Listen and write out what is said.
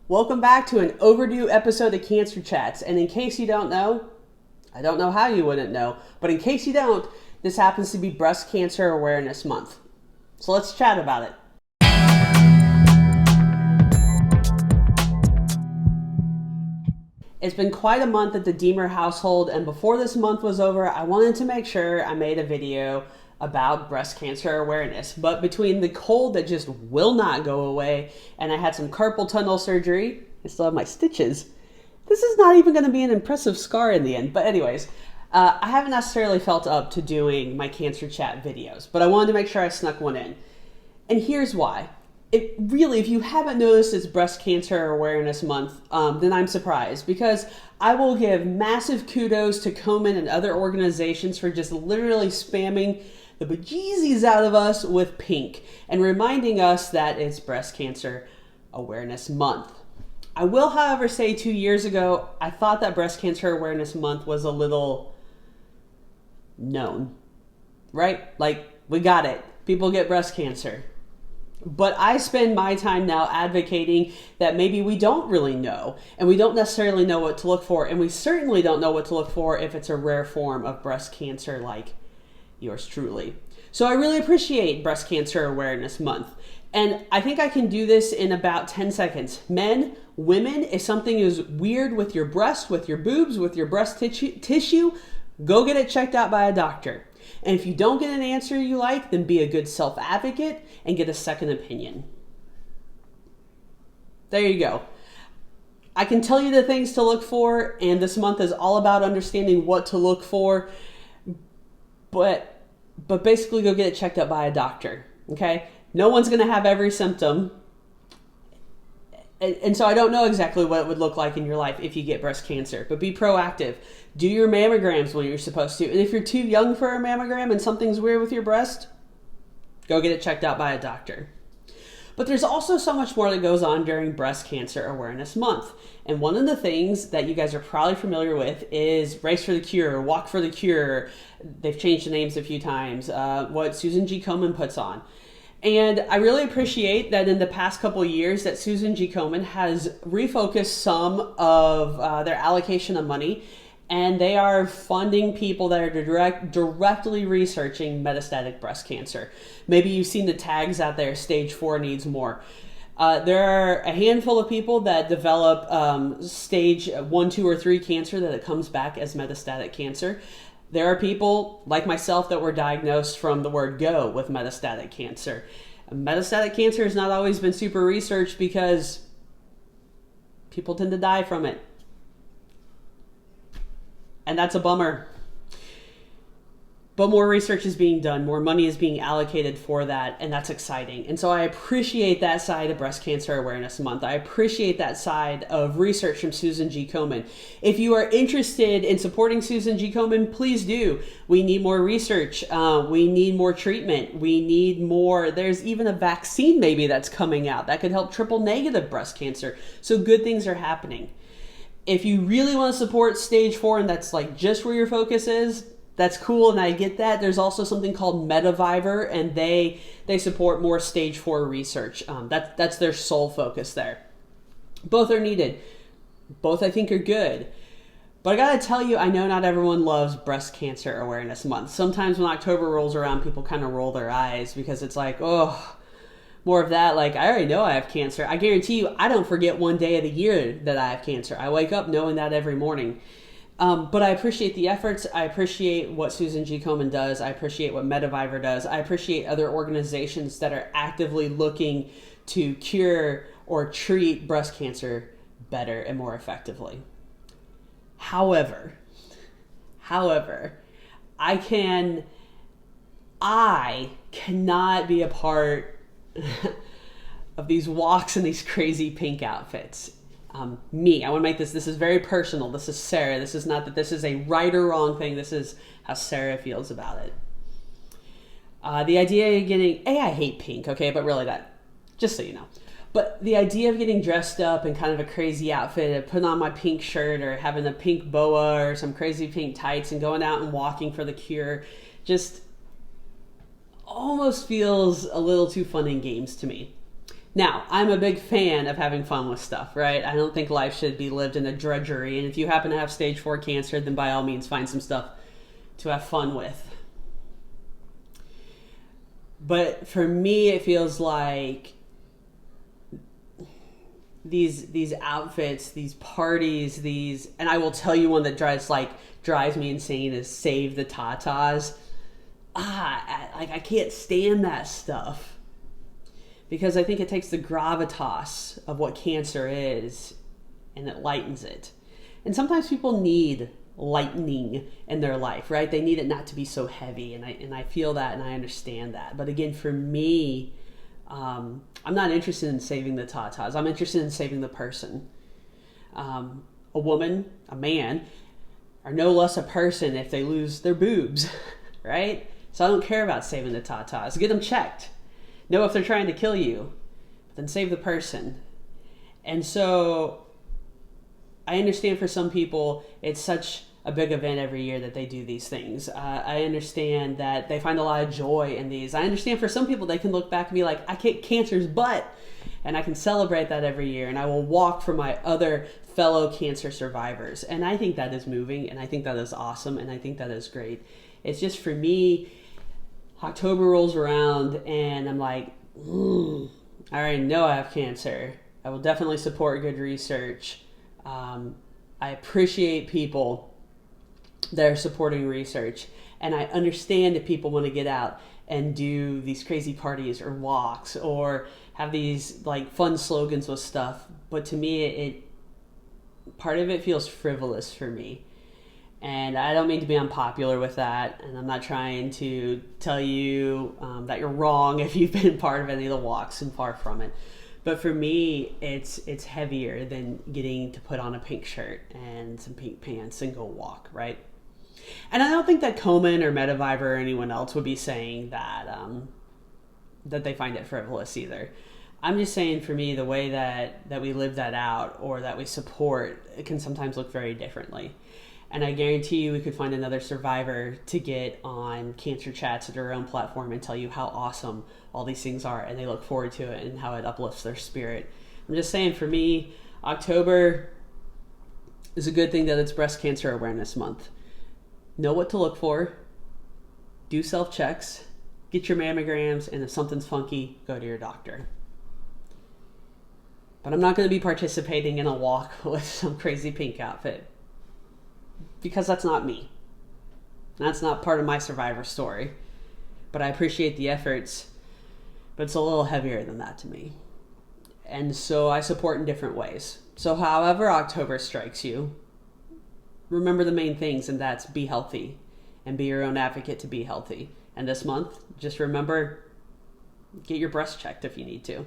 Welcome back to an overdue episode of Cancer Chats. And in case you don't know, I don't know how you wouldn't know, but in case you don't, this happens to be Breast Cancer Awareness Month. So let's chat about it. It's been quite a month at the Deemer household, and before this month was over, I wanted to make sure I made a video about breast cancer awareness. But between the cold that just will not go away, and I had some carpal tunnel surgery, I still have my stitches. This is not even going to be an impressive scar in the end. But anyways, I haven't necessarily felt up to doing my cancer chat videos, but I wanted to make sure I snuck one in. And here's why. If you haven't noticed it's Breast Cancer Awareness Month, then I'm surprised, because I will give massive kudos to Komen and other organizations for just literally spamming the bejesus out of us with pink and reminding us that it's Breast Cancer Awareness Month. I will, however, say 2 years ago, I thought that Breast Cancer Awareness Month was a little known, right? Like, we got it. People get breast cancer. But I spend my time now advocating that maybe we don't really know, and we don't necessarily know what to look for, and we certainly don't know what to look for if it's a rare form of breast cancer like yours truly. So I really appreciate Breast Cancer Awareness Month, and I think I can do this in about 10 seconds. Men, women, if something is weird with your breast, with your boobs, with your breast tissue, go get it checked out by a doctor. And if you don't get an answer you like, then be a good self-advocate and get a second opinion. There you go. I can tell you the things to look for, and this month is all about understanding what to look for, but basically go get it checked out by a doctor, okay? No one's going to have every symptom, and so I don't know exactly what it would look like in your life if you get breast cancer, but be proactive. Do your mammograms when you're supposed to. And if you're too young for a mammogram and something's weird with your breast, go get it checked out by a doctor. But there's also so much more that goes on during Breast Cancer Awareness Month. And one of the things that you guys are probably familiar with is Race for the Cure, Walk for the Cure. They've changed the names a few times, what Susan G Komen puts on. And I really appreciate that in the past couple of years that Susan G Komen has refocused some of their allocation of money, and they are funding people that are directly researching metastatic breast cancer. Maybe you've seen the tags out there, stage 4 needs more. There are a handful of people that develop stage 1, 2, or 3 cancer that it comes back as metastatic cancer. There are people like myself that were diagnosed from the word go with metastatic cancer. Metastatic cancer has not always been super researched because people tend to die from it. And that's a bummer. But more research is being done, more money is being allocated for that, and that's exciting. And so I appreciate that side of Breast Cancer Awareness Month. I appreciate that side of research from Susan G Komen. If you are interested in supporting Susan G Komen, please do. We need more research. We need more treatment. We need more. There's even a vaccine maybe that's coming out that could help triple negative breast cancer. So good things are happening. If you really want to support stage 4 and that's like just where your focus is, that's cool, and I get that. There's also something called Medivivor, and they support more stage 4 research. That's their sole focus there. Both are needed. Both I think are good. But I gotta tell you, I know not everyone loves Breast Cancer Awareness Month. Sometimes when October rolls around, people kind of roll their eyes because it's like, oh, more of that. Like, I already know I have cancer. I guarantee you, I don't forget one day of the year that I have cancer. I wake up knowing that every morning. But I appreciate the efforts. I appreciate what Susan G Komen does. I appreciate what Medivivor does. I appreciate other organizations that are actively looking to cure or treat breast cancer better and more effectively. However, I cannot be a part of these walks in these crazy pink outfits. I want to make this is very personal. This is Sarah. This is not that this is a right or wrong thing. This is how Sarah feels about it. The idea of getting, I hate pink, okay, but really just so you know. But the idea of getting dressed up in kind of a crazy outfit and putting on my pink shirt or having a pink boa or some crazy pink tights and going out and walking for the cure just almost feels a little too fun and games to me. Now, I'm a big fan of having fun with stuff, right? I don't think life should be lived in a drudgery. And if you happen to have stage 4 cancer, then by all means find some stuff to have fun with. But for me, it feels like these outfits, these parties, and I will tell you one that drives me insane is Save the Tatas. I can't stand that stuff because I think it takes the gravitas of what cancer is and it lightens it. And sometimes people need lightening in their life, right? They need it not to be so heavy, and I feel that and I understand that. But again, for me, I'm not interested in saving the tatas. I'm interested in saving the person. A woman, a man, are no less a person if they lose their boobs, right? So I don't care about saving the tatas. Get them checked. Know if they're trying to kill you, but then save the person. And so I understand for some people it's such a big event every year that they do these things. I understand that they find a lot of joy in these. I understand for some people they can look back and be like, I kicked cancer's butt, and I can celebrate that every year, and I will walk for my other fellow cancer survivors. And I think that is moving, and I think that is awesome, and I think that is great. It's just for me, October rolls around and I'm like, I already know I have cancer. I will definitely support good research. I appreciate people that are supporting research. And I understand that people want to get out and do these crazy parties or walks or have these like fun slogans with stuff. But to me, part of it feels frivolous for me. And I don't mean to be unpopular with that. And I'm not trying to tell you that you're wrong if you've been part of any of the walks, and far from it. But for me, it's heavier than getting to put on a pink shirt and some pink pants and go walk, right? And I don't think that Komen or Mediviver or anyone else would be saying that that they find it frivolous either. I'm just saying for me, the way that we live that out or that we support, it can sometimes look very differently. And I guarantee you we could find another survivor to get on Cancer Chats at their own platform and tell you how awesome all these things are, and they look forward to it and how it uplifts their spirit. I'm just saying for me, October is a good thing that it's Breast Cancer Awareness Month. Know what to look for, do self-checks, get your mammograms, and if something's funky, go to your doctor. But I'm not going to be participating in a walk with some crazy pink outfit, because that's not me. That's not part of my survivor story. But I appreciate the efforts, but it's a little heavier than that to me. And so I support in different ways. So however October strikes you, remember the main things, and that's be healthy and be your own advocate to be healthy. And this month, just remember, get your breast checked if you need to.